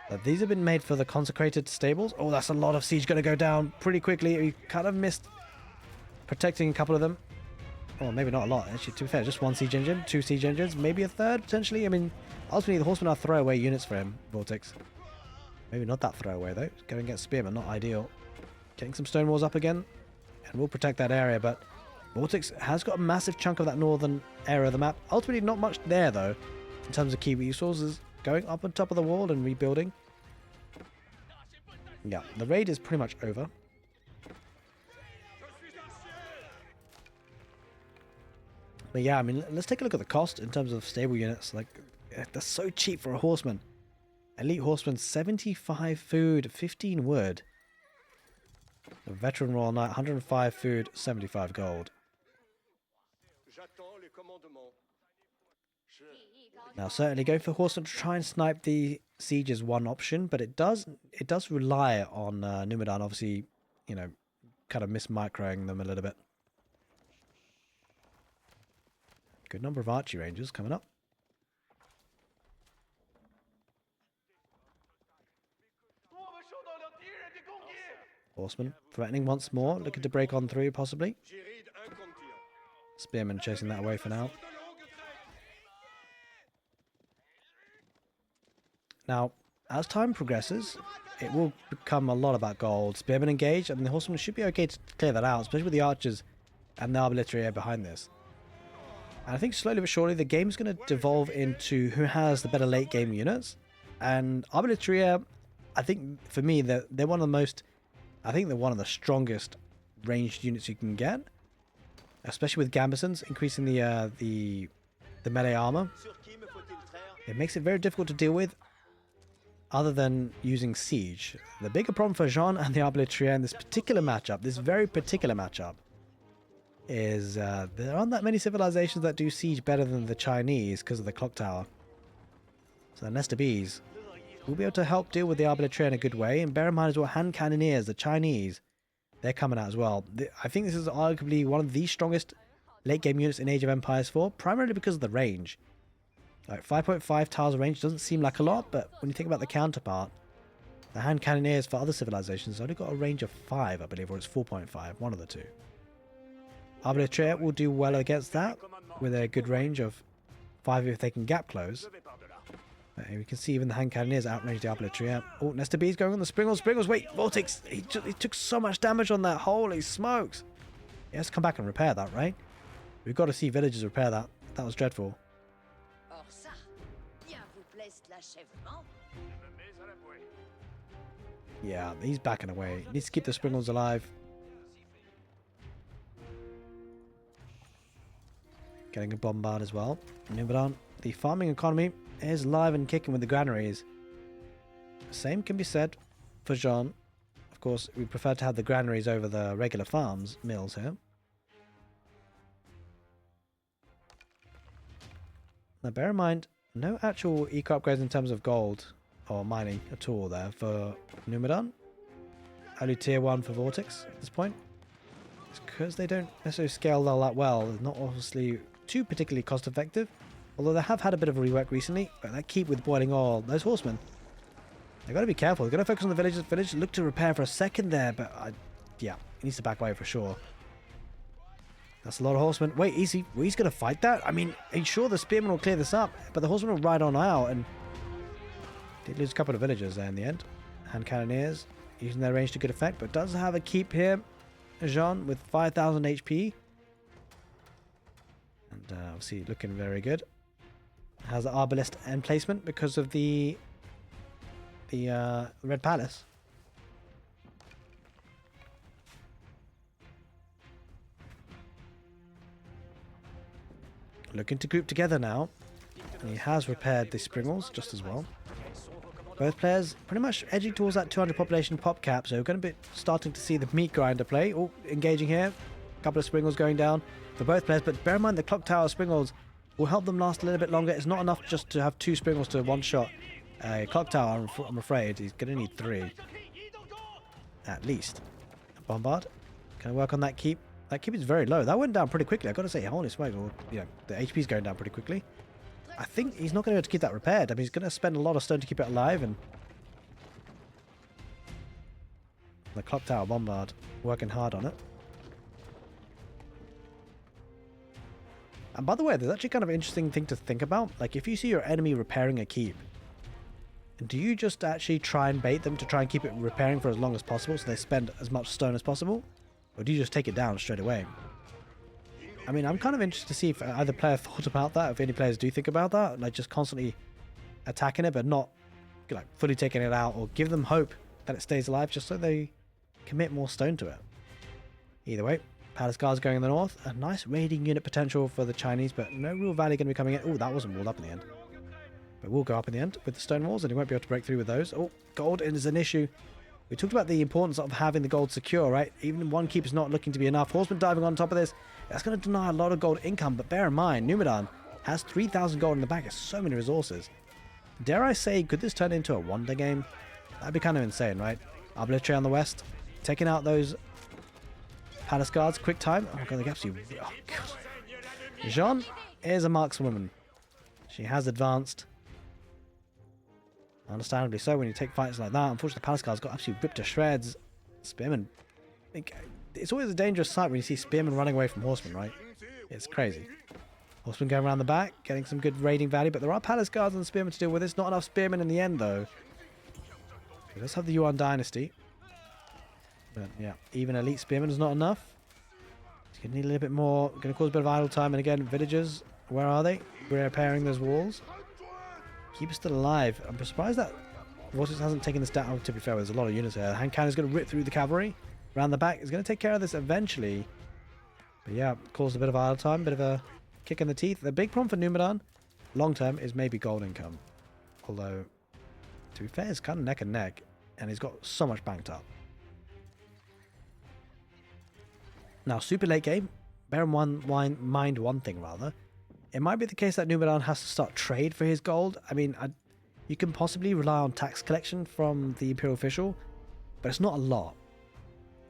that these have been made for the consecrated stables. Oh, that's a lot of siege going to go down pretty quickly. We kind of missed protecting a couple of them. Or maybe not a lot. Actually, to be fair, just one siege engine, two siege engines, maybe a third, potentially. I mean, ultimately, the horsemen are throwaway units for him, Vortix. Maybe not that throwaway, though. Going against spearmen, not ideal. Getting some stone walls up again, and we'll protect that area, but Vortix has got a massive chunk of that northern area of the map. Ultimately, not much there, though, in terms of key resources. Going up on top of the wall and rebuilding. Yeah, the raid is pretty much over. But yeah, I mean, let's take a look at the cost in terms of stable units. Like, they're so cheap for a horseman. Elite horseman, 75 food, 15 wood. A veteran royal knight, 105 food, 75 gold. Now, certainly going for horsemen to try and snipe the siege is one option, but it does rely on Numudan, obviously, you know, kind of mis-microing them a little bit. Good number of archery rangers coming up. Horseman threatening once more, looking to break on through, possibly. Spearman chasing that away for now. Now, as time progresses, it will become a lot about gold. Spearman engaged. I mean, the horseman should be okay to clear that out, especially with the archers and the arbaletier behind this. And I think slowly but surely the game's going to devolve into who has the better late game units. And arbaletier, I think for me, they're one of the most... I think they're one of the strongest ranged units you can get, especially with Gambesons increasing the melee armor. It makes it very difficult to deal with, other than using siege. The bigger problem for Jeanne and the Arbaletier in this particular matchup, this very particular matchup, is there aren't that many civilizations that do siege better than the Chinese because of the clock tower. So the Nesta Bees will be able to help deal with the arbitrator in a good way. And bear in mind as well, hand cannoneers, the Chinese, they're coming out as well. I think this is arguably one of the strongest late game units in Age of Empires 4, primarily because of the range. Like 5.5 tiles of range doesn't seem like a lot, but when you think about the counterpart, the hand cannoneers for other civilizations only got a range of 5, I believe, or it's 4.5, one of the two. Arbitrator will do well against that, with a good range of 5 if they can gap close. We can see even the hand cannoneers outrange the arbitrator. Oh, Nesta B's going on the Springles. Springles, wait, Vortix, he took so much damage on that. Holy smokes. He has to come back and repair that, right? We've got to see villagers repair that. That was dreadful. Yeah, he's backing away. He needs to keep the Springles alive. Getting a bombard as well. Numudan, the farming economy is live and kicking with the granaries. Same can be said for Jeanne. Of course, we prefer to have the granaries over the regular farms, mills here. Now bear in mind, no actual eco upgrades in terms of gold or mining at all there for Numudan. Only tier 1 for Vortix at this point. It's because they don't necessarily scale all that well. They're not obviously too particularly cost effective. Although they have had a bit of a rework recently. But that keep with boiling oil, those horsemen, they've got to be careful. They've got to focus on the village. Village looked to repair for a second there, but yeah, he needs to back away for sure. That's a lot of horsemen. Wait, he's going to fight that? I mean, he's sure the spearmen will clear this up, but the horsemen will ride on out, and did lose a couple of villagers there in the end. Hand cannoneers using their range to good effect, but does have a keep here. Jeanne with 5,000 HP. And obviously looking very good. Has the arbalist end placement because of the Red Palace. Looking to group together now. And he has repaired the Springles just as well. Both players pretty much edging towards that 200 population pop cap, so we're going to be starting to see the meat grinder play. Oh, engaging here. A couple of Springles going down for both players, but bear in mind the clock tower Springles will help them last a little bit longer. It's not enough just to have 2 Springles to one-shot clock tower, I'm afraid. He's going to need 3. At least. Bombard. Can I work on that keep? That keep is very low. That went down pretty quickly. I've got to say, holy smokes. Well, you know, the HP is going down pretty quickly. I think he's not going to be able to keep that repaired. I mean, he's going to spend a lot of stone to keep it alive, and the clock tower bombard working hard on it. And by the way, there's actually kind of an interesting thing to think about. Like, if you see your enemy repairing a keep, do you just actually try and bait them to try and keep it repairing for as long as possible so they spend as much stone as possible? Or do you just take it down straight away? I mean, I'm kind of interested to see if either player thought about that, if any players do think about that, like just constantly attacking it but not like fully taking it out, or give them hope that it stays alive just so they commit more stone to it. Either way, Palace Guards going in the north. A nice raiding unit potential for the Chinese, but no real value going to be coming in. Oh, that wasn't walled up in the end. But we'll go up in the end with the stone walls, and he won't be able to break through with those. Oh, gold is an issue. We talked about the importance of having the gold secure, right? Even one keep is not looking to be enough. Horseman diving on top of this. That's going to deny a lot of gold income, but bear in mind, Numudan has 3,000 gold in the bank. It's so many resources. Dare I say, could this turn into a wonder game? That'd be kind of insane, right? Arbitrary on the west, taking out those Palace Guards, quick time. Oh god, they absolutely... Oh god. Jeanne is a markswoman. She has advanced. Understandably so when you take fights like that. Unfortunately, the Palace Guards got absolutely ripped to shreds. Spearmen. It's always a dangerous sight when you see spearmen running away from horsemen, right? It's crazy. Horsemen going around the back, getting some good raiding value, but there are Palace Guards and spearmen to deal with. It's not enough spearmen in the end, though. Let's have the Yuan Dynasty. But yeah, even elite spearmen is not enough. It's going to need a little bit more. Going to cause a bit of idle time. And again, villagers, where are they? We're repairing those walls. Keep us still alive. I'm surprised that Vortix hasn't taken this down. Oh, to be fair, there's a lot of units here. Hand cannon is going to rip through the cavalry. Around the back is going to take care of this eventually. But yeah, caused a bit of idle time. Bit of a kick in the teeth. The big problem for Numudan, long term, is maybe gold income. Although, to be fair, it's kind of neck and neck. And he's got so much banked up. Now, super late game. Bear in mind one thing, rather. It might be the case that Numudan has to start trade for his gold. I mean, You can possibly rely on tax collection from the Imperial official, but it's not a lot.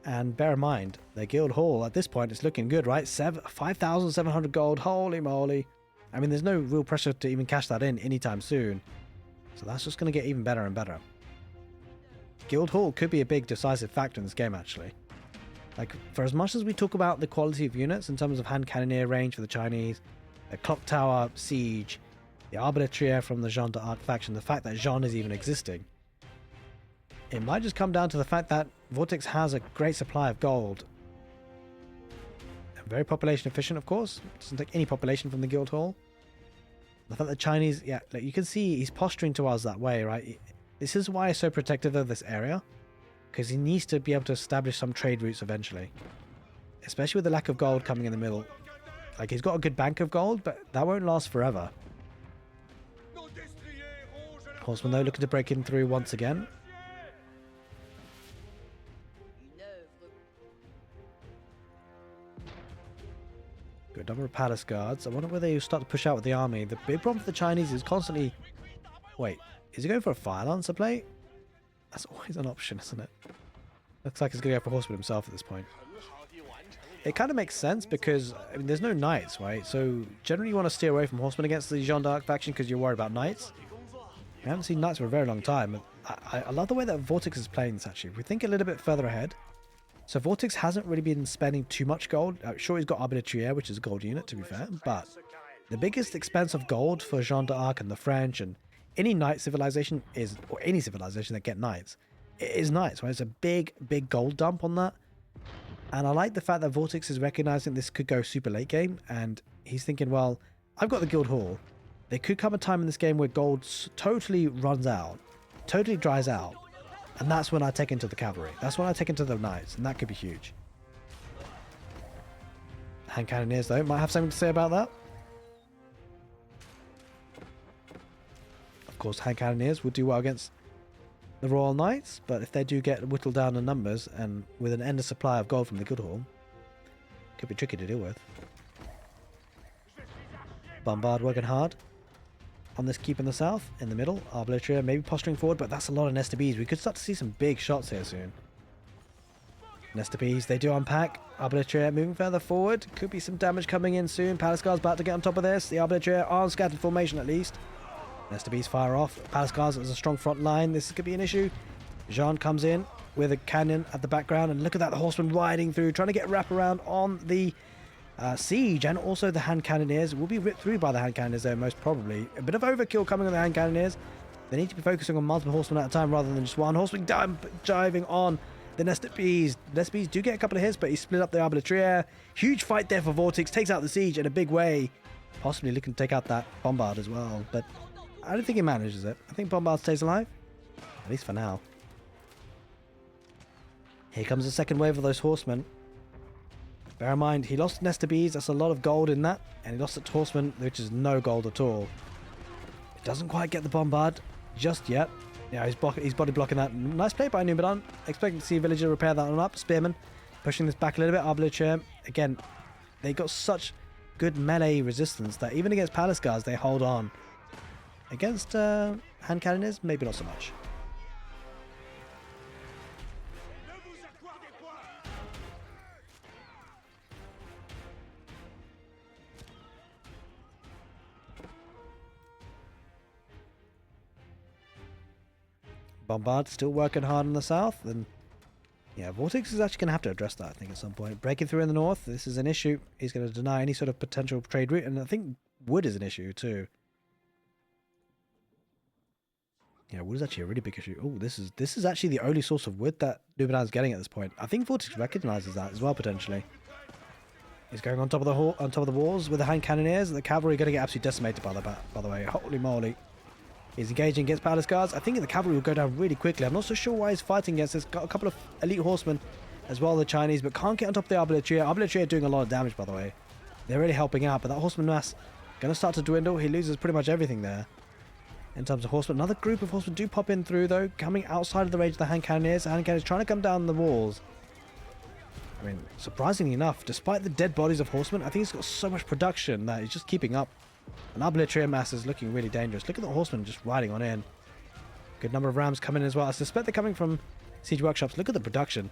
And bear in mind, the guild hall at this point is looking good, right? 5,700 gold, holy moly. I mean, there's no real pressure to even cash that in anytime soon. So that's just going to get even better and better. Guild hall could be a big decisive factor in this game, actually. Like, for as much as we talk about the quality of units in terms of hand cannoneer range for the Chinese, the clock tower, siege, the arbaletier from the Jeanne d'Arc faction, the fact that Jeanne is even existing, it might just come down to the fact that Vortix has a great supply of gold. And very population efficient, of course. Doesn't take any population from the guild hall. The fact that Chinese, yeah, like you can see he's posturing to us that way, right? This is why he's so protective of this area. Because he needs to be able to establish some trade routes eventually. Especially with the lack of gold coming in the middle. Like, he's got a good bank of gold, but that won't last forever. Horseman, though, looking to break in through once again. Good number of palace guards. I wonder whether they start to push out with the army. The big problem for the Chinese is constantly... Wait, is he going for a fire lancer play? That's always an option, isn't it? Looks like he's going to go for horseman himself at this point. It kind of makes sense because, I mean, there's no knights, right? So generally you want to steer away from horsemen against the Jeanne d'Arc faction because you're worried about knights. We haven't seen knights for a very long time. I love the way that Vortix is playing this, actually. If we think a little bit further ahead. So Vortix hasn't really been spending too much gold. Sure, he's got arbaletier, which is a gold unit, to be fair. But the biggest expense of gold for Jeanne d'Arc and the French and any knight civilization is, or any civilization that get knights, it is knights, right? It's a big, big gold dump on that. And I like the fact that Vortix is recognizing this could go super late game. And he's thinking, well, I've got the guild hall. There could come a time in this game where gold totally runs out, totally dries out. And that's when I take into the cavalry. That's when I take into the knights. And that could be huge. Hand cannoneers, though, might have something to say about that. Of course, hand cannoneers would do well against the Royal Knights. But if they do get whittled down in numbers and with an endless supply of gold from the guild hall, could be tricky to deal with. Bombard working hard on this keep in the south, in the middle. Arbaletier maybe posturing forward, but that's a lot of Nestabes. We could start to see some big shots here soon. Nestabes, they do unpack. Arbaletier moving further forward. Could be some damage coming in soon. Palace Guards about to get on top of this. The Arbaletier are on scattered formation at least. Nestabes fire off. Palace Guards as a strong front line. This could be an issue. Jeanne comes in with a cannon at the background, and look at that, the horseman riding through, trying to get wrap around on the siege, and also the hand cannoneers will be ripped through by the hand cannoneers there, most probably. A bit of overkill coming on the hand cannoneers. They need to be focusing on multiple horsemen at a time rather than just one horseman driving on the Nestabes. Nestabes do get a couple of hits, but he split up the Arbaletier. Huge fight there for Vortix, takes out the siege in a big way, possibly looking to take out that Bombard as well, but I don't think he manages it. I think Bombard stays alive, at least for now. Here comes the second wave of those horsemen. Bear in mind, he lost Nestabes, that's a lot of gold in that, and he lost it to horsemen, which is no gold at all. It doesn't quite get the Bombard just yet. Yeah, he's body blocking that. Nice play by Numudan. Expecting to see Villager repair that one up. Spearman pushing this back a little bit. Arbaletier, again, they got such good melee resistance that even against Palace Guards, they hold on. Against hand cannoneers, maybe not so much. Bombard still working hard in the south, and yeah, Vortix is actually going to have to address that, I think, at some point. Breaking through in the north, this is an issue. He's going to deny any sort of potential trade route, and I think wood is an issue too. Yeah, wood is actually a really big issue. Oh, this is actually the only source of wood that Numudan is getting at this point. I think Vortix recognizes that as well, potentially. He's going on top of the walls with the hand cannoneers, and the cavalry are going to get absolutely decimated by the way. Holy moly. He's engaging against Palace Guards. I think the cavalry will go down really quickly. I'm not so sure why he's fighting against this. Got a couple of elite horsemen as well, the Chinese, but can't get on top of the Arbaletier. Arbaletier doing a lot of damage, by the way. They're really helping out, but that horseman mass going to start to dwindle. He loses pretty much everything there in terms of horsemen. Another group of horsemen do pop in through, though, coming outside of the range of the hand cannoneers. The hand cannoneers trying to come down the walls. I mean, surprisingly enough, despite the dead bodies of horsemen, I think he's got so much production that he's just keeping up. And Arbaletier mass is looking really dangerous. Look at the horsemen just riding on in. Good number of rams coming in as well. I suspect they're coming from siege workshops. Look at the production.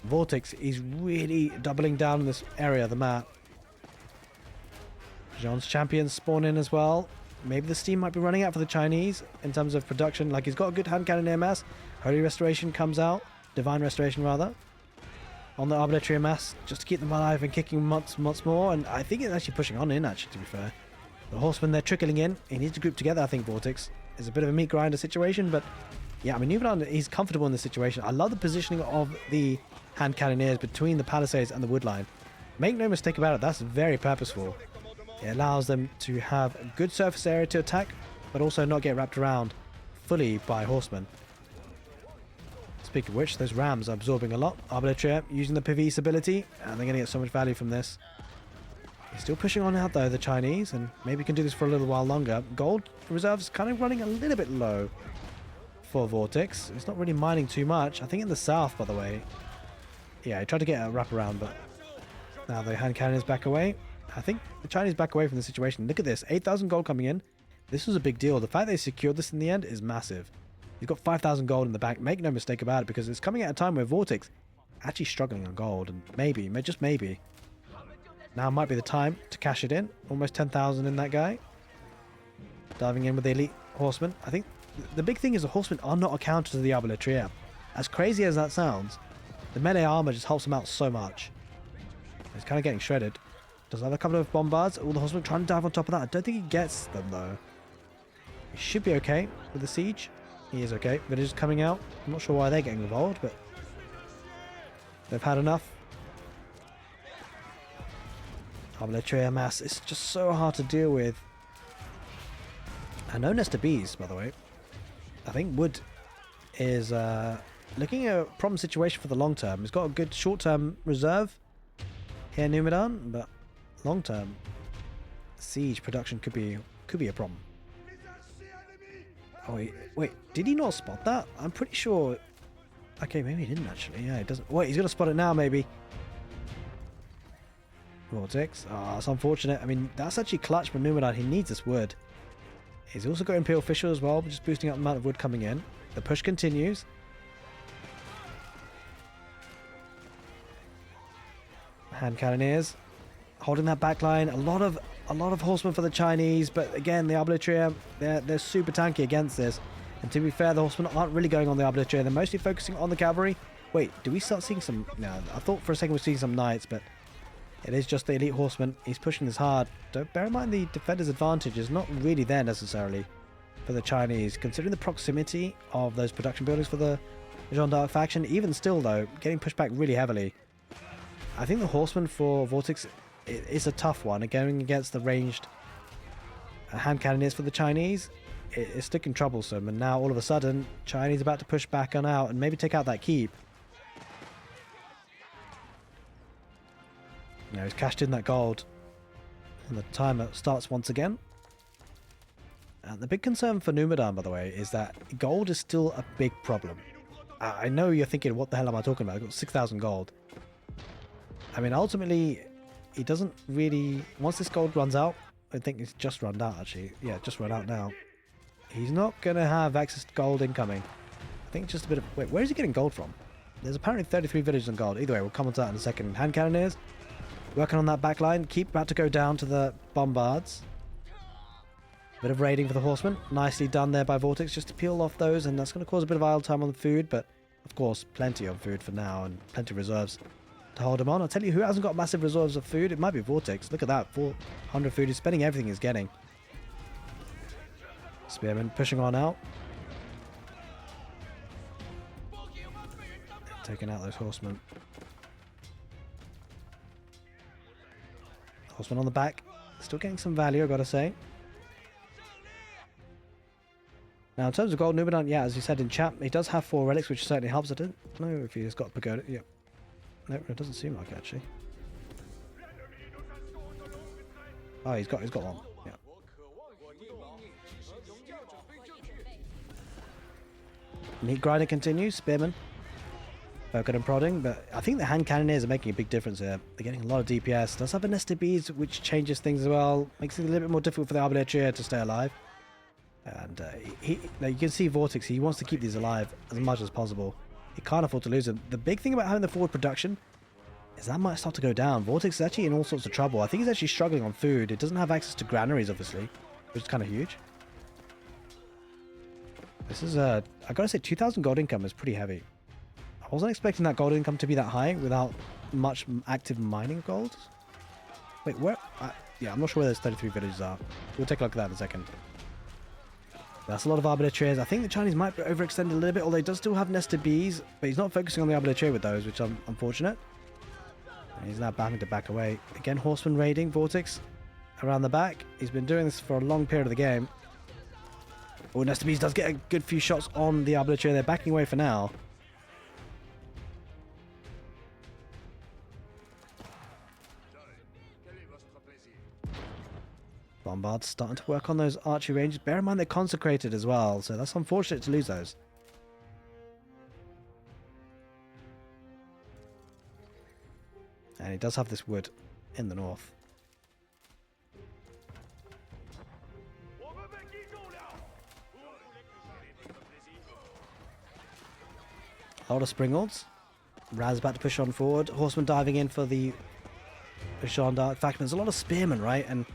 Vortix is really doubling down in this area of the map. Jeanne's champions spawn in as well. Maybe the steam might be running out for the Chinese in terms of production. Like, he's got a good hand cannon AMS. Holy Restoration comes out. Divine Restoration, rather. On the Arbitrary AMS, just to keep them alive and kicking months more. And I think it's actually pushing on in, actually, to be fair. The horsemen, they're trickling in. He needs to group together, I think, Vortix. It's a bit of a meat grinder situation, but yeah, I mean, Numudan, he's comfortable in this situation. I love the positioning of the hand cannoneers between the palisades and the wood line. Make no mistake about it, that's very purposeful. It allows them to have a good surface area to attack, but also not get wrapped around fully by horsemen. Speaking of which, those rams are absorbing a lot. Arbitrator using the PvE's ability, and they're going to get so much value from this. He's still pushing on out though, the Chinese, and maybe can do this for a little while longer. Gold reserves kind of running a little bit low for Vortix. He's not really mining too much. I think in the south, by the way. Yeah, he tried to get a wraparound, but now the hand cannon is back away. I think the Chinese back away from the situation. Look at this, 8,000 gold coming in. This was a big deal. The fact they secured this in the end is massive. He's got 5,000 gold in the bank. Make no mistake about it, because it's coming at a time where Vortix actually struggling on gold, and maybe, just maybe, now might be the time to cash it in. Almost 10,000 in that guy. Diving in with the elite horsemen. I think the big thing is the horsemen are not a counter to the Arbitrator. As crazy as that sounds, the melee armor just helps him out so much. He's kind of getting shredded. Does have a couple of bombards. All the horsemen trying to dive on top of that. I don't think he gets them though. He should be okay with the siege. He is okay. Villagers coming out. I'm not sure why they're getting involved, but they've had enough. Arbitrator mass is just so hard to deal with. And no nest of bees, by the way. I think wood is looking at a problem situation for the long term. He's got a good short term reserve here in Numudan, but long term siege production could be a problem. Oh wait, did he not spot that? I'm pretty sure. Okay, maybe he didn't actually. Yeah, it doesn't. Wait, he's gonna spot it now, maybe. Vortix. Ah, it's unfortunate. I mean, that's actually clutch for Numudan. He needs this wood. He's also got Imperial Official as well, just boosting up the amount of wood coming in. The push continues. Hand cannoneers holding that back line. A lot of horsemen for the Chinese, but again, the Arbitrator, they're super tanky against this. And to be fair, the horsemen aren't really going on the Arbitrator. They're mostly focusing on the cavalry. Wait, do we start seeing some? No, I thought for a second we were seeing some knights, but it is just the elite horseman. He's pushing this hard. Don't bear in mind the defender's advantage is not really there necessarily for the Chinese, considering the proximity of those production buildings for the Jeanne d'Arc faction. Even still, though, getting pushed back really heavily. I think the horseman for Vortix is a tough one. Going against the ranged hand cannoneers for the Chinese, it's sticking troublesome. And now all of a sudden, Chinese about to push back on out and maybe take out that keep. Now he's cashed in that gold, and the timer starts once again. The big concern for Numudan, by the way, is that gold is still a big problem. I know you're thinking, what the hell am I talking about? I've got 6,000 gold. I mean, ultimately, he doesn't really... Once this gold runs out, I think it's just run out, actually. Yeah, just run out now. He's not going to have access to gold incoming. I think just a bit of... Wait, where is he getting gold from? There's apparently 33 villages on gold. Either way, we'll come on to that in a second. Hand cannoneers. Working on that back line. Keep about to go down to the bombards. Bit of raiding for the horsemen. Nicely done there by Vortix just to peel off those, and that's going to cause a bit of idle time on the food, but of course plenty of food for now and plenty of reserves to hold him on. I'll tell you who hasn't got massive reserves of food. It might be Vortix. Look at that. 400 food. He's spending everything he's getting. Spearman pushing on out. Taking out those horsemen. Horseman on the back. Still getting some value, I've got to say. Now, in terms of gold, Numudan, yeah, as you said in chat, he does have 4 relics, which certainly helps. I don't know if he's got a pagoda. Yeah. No, it doesn't seem like it, actually. Oh, he's got one. Yeah. Meat grinder continues. Spearman. Poking and prodding, but I think the hand cannoneers are making a big difference here. They're getting a lot of DPS. Does have a nest of bees, which changes things as well. Makes it a little bit more difficult for the Arbitrator to stay alive. And now you can see Vortix, he wants to keep these alive as much as possible. He can't afford to lose them. The big thing about having the forward production is that might start to go down. Vortix is actually in all sorts of trouble. I think he's actually struggling on food. It doesn't have access to granaries, obviously, which is kind of huge. This is I gotta say, 2,000 gold income is pretty heavy. I wasn't expecting that gold income to be that high without much active mining of gold. Wait, where? Yeah, I'm not sure where those 33 villages are. We'll take a look at that in a second. That's a lot of arbitraries. I think the Chinese might be overextended a little bit, although he does still have nested bees, but he's not focusing on the arbitrary with those, which is unfortunate. And he's now having to back away. Again, horseman raiding Vortix around the back. He's been doing this for a long period of the game. Oh, nested bees does get a good few shots on the arbitrary. They're backing away for now. Bombard's starting to work on those archery ranges. Bear in mind they're consecrated as well, so that's unfortunate to lose those. And he does have this wood in the north. A lot of springalds. Raz about to push on forward. Horseman diving in for the Jeanne d'Arc faction. There's a lot of spearmen, right? And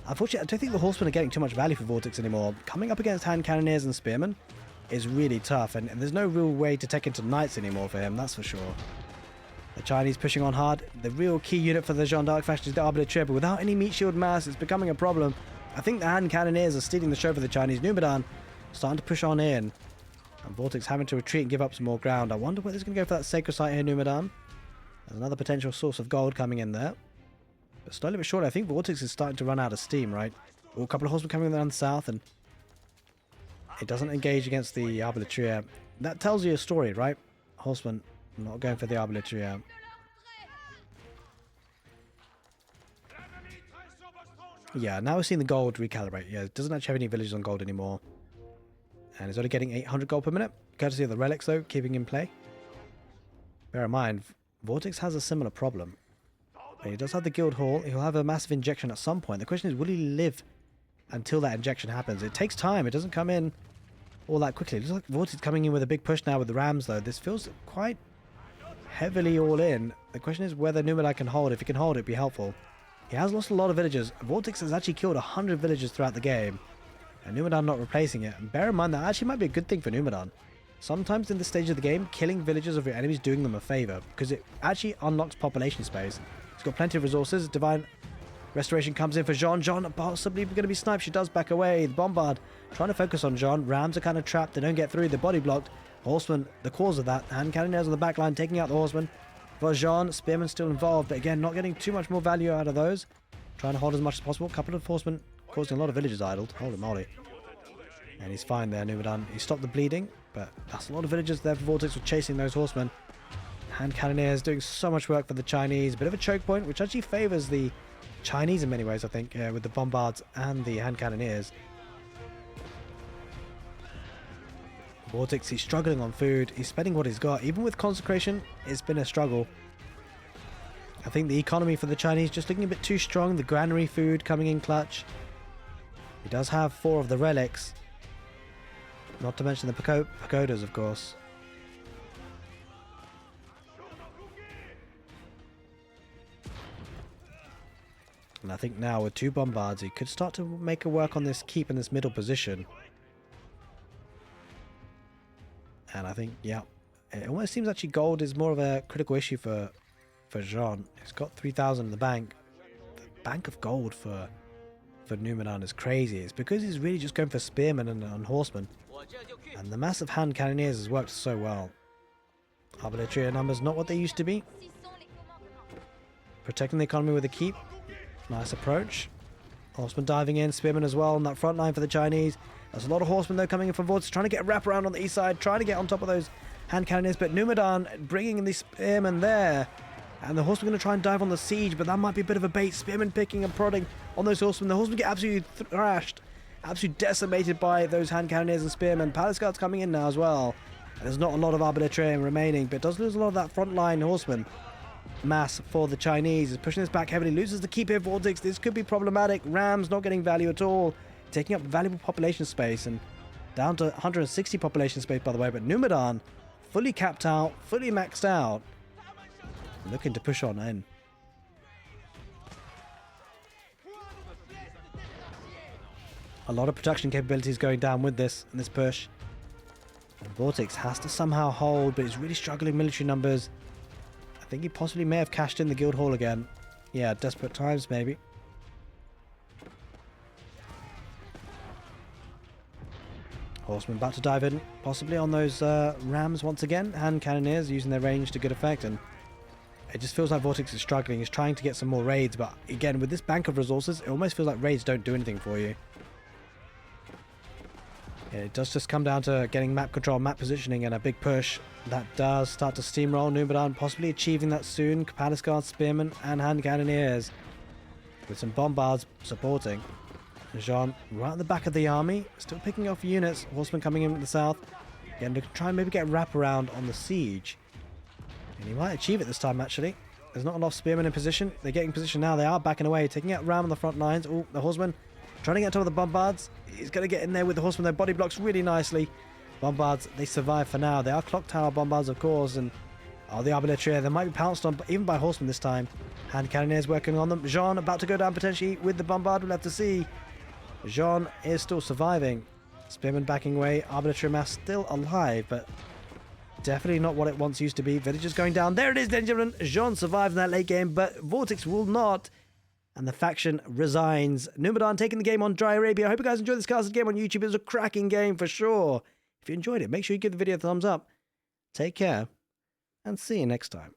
unfortunately, I don't think the horsemen are getting too much value for Vortix anymore. Coming up against hand cannoneers and spearmen is really tough, and there's no real way to take into knights anymore for him, that's for sure. The Chinese pushing on hard. The real key unit for the Jeanne d'Arc faction is the arbitraire, but without any meat shield mass, it's becoming a problem. I think the hand cannoneers are stealing the show for the Chinese. Numudan starting to push on in, and Vortix having to retreat and give up some more ground. I wonder whether he's going to go for that sacred site here, Numudan. There's another potential source of gold coming in there. But slowly but surely, I think Vortix is starting to run out of steam, right? Oh, a couple of horsemen coming down the south, and it doesn't engage against the arbitraire. That tells you a story, right? Horsemen not going for the arbitraire. Yeah, now we're seeing the gold recalibrate. Yeah, it doesn't actually have any villages on gold anymore. And it's only getting 800 gold per minute. Courtesy of the relics, though, keeping in play. Bear in mind, Vortix has a similar problem. He does have the guild hall. He'll have a massive injection at some point. The question is, will he live until that injection happens? It takes time. It doesn't come in all that quickly. It looks like Vortix coming in with a big push now with the Rams, though. This feels quite heavily all in. The question is whether Numudan can hold. If he can hold, it'd be helpful. He has lost a lot of villagers. Vortix has actually killed 100 villagers throughout the game, and Numudan not replacing it. And bear in mind that actually might be a good thing for Numudan. Sometimes in this stage of the game, killing villagers of your enemies doing them a favor, because it actually unlocks population space. He's got plenty of resources. Divine Restoration comes in for Jeanne. Jeanne possibly going to be sniped. She does back away. The Bombard trying to focus on Jeanne. Rams are kind of trapped. They don't get through. They're body blocked. Horseman, the cause of that. Hand cannoneers on the back line taking out the horseman. For Jeanne, Spearman still involved, but again, not getting too much more value out of those. Trying to hold as much as possible. A couple of horsemen causing a lot of villagers idled. Holy moly. And he's fine there, Numudan. He stopped the bleeding, but that's a lot of villagers there for Vortix were chasing those horsemen. Hand cannoneers doing so much work for the Chinese. Bit of a choke point, which actually favors the Chinese in many ways, I think, with the bombards and the hand cannoneers. Vortix, he's struggling on food. He's spending what he's got. Even with consecration, it's been a struggle. I think the economy for the Chinese just looking a bit too strong. The granary food coming in clutch. He does have 4 of the relics. Not to mention the pagodas, of course. And I think now with 2 bombards, he could start to make a work on this keep in this middle position. And I think, yeah, it almost seems actually gold is more of a critical issue for Jeanne. He's got 3,000 in the bank. The bank of gold for Numudan is crazy. It's because he's really just going for spearmen and horsemen. And the massive hand cannoneers has worked so well. Arbitrator numbers not what they used to be. Protecting the economy with a keep. Nice approach. Horseman diving in, spearmen as well on that front line for the Chinese. There's a lot of horsemen though coming in from Vortix, trying to get a wrap around on the east side, trying to get on top of those hand cannoneers, but Numudan bringing in the spearmen there. And the horsemen going to try and dive on the siege, but that might be a bit of a bait. Spearmen picking and prodding on those horsemen. The horsemen get absolutely thrashed, absolutely decimated by those hand cannoneers and spearmen. Palace guards coming in now as well. And there's not a lot of arbitraire remaining, but it does lose a lot of that front line horseman mass for the Chinese. Is pushing this back heavily, loses the keep here. Vortix, this could be problematic. Rams not getting value at all. taking up valuable population space, and down to 160 population space, by the way. But Numudan, fully capped out, fully maxed out, looking to push on in. A lot of production capabilities going down with this and this push. And Vortix has to somehow hold, but he's really struggling military numbers. I think he possibly may have cashed in the guild hall again. Yeah, desperate times maybe. Horsemen about to dive in, possibly on those rams once again. Hand cannoneers using their range to good effect, and it just feels like Vortix is struggling. He's trying to get some more raids, but again, with this bank of resources, it almost feels like raids don't do anything for you. Yeah, it does just come down to getting map control, map positioning, and a big push. That does start to steamroll. Numudan possibly achieving that soon. Palace Guard, Spearmen, and Hand Cannoneers with some bombards supporting. Jeanne right at the back of the army, still picking off units. Horsemen coming in from the south. Again, to try and maybe get a wraparound on the siege. And he might achieve it this time, actually. There's not enough Spearmen in position. They're getting position now. They are backing away, taking out Ram on the front lines. Oh, the Horsemen trying to get on top of the bombards. He's going to get in there with the Horsemen. Their body blocks really nicely. Bombards, they survive for now. They are clock tower bombards, of course. And the arbaletier, they might be pounced on, even by Horsemen this time. Hand Cannoneers working on them. Jeanne about to go down potentially with the bombard. We'll have to see. Jeanne is still surviving. Spearman backing away. Arbitrary mass still alive, but definitely not what it once used to be. Villagers going down. There it is, ladies and gentlemen. Jeanne survived in that late game, but Vortix will not. And the faction resigns. Numudan taking the game on Dry Arabia. I hope you guys enjoyed this casted game on YouTube. It was a cracking game for sure. If you enjoyed it, make sure you give the video a thumbs up. Take care, and see you next time.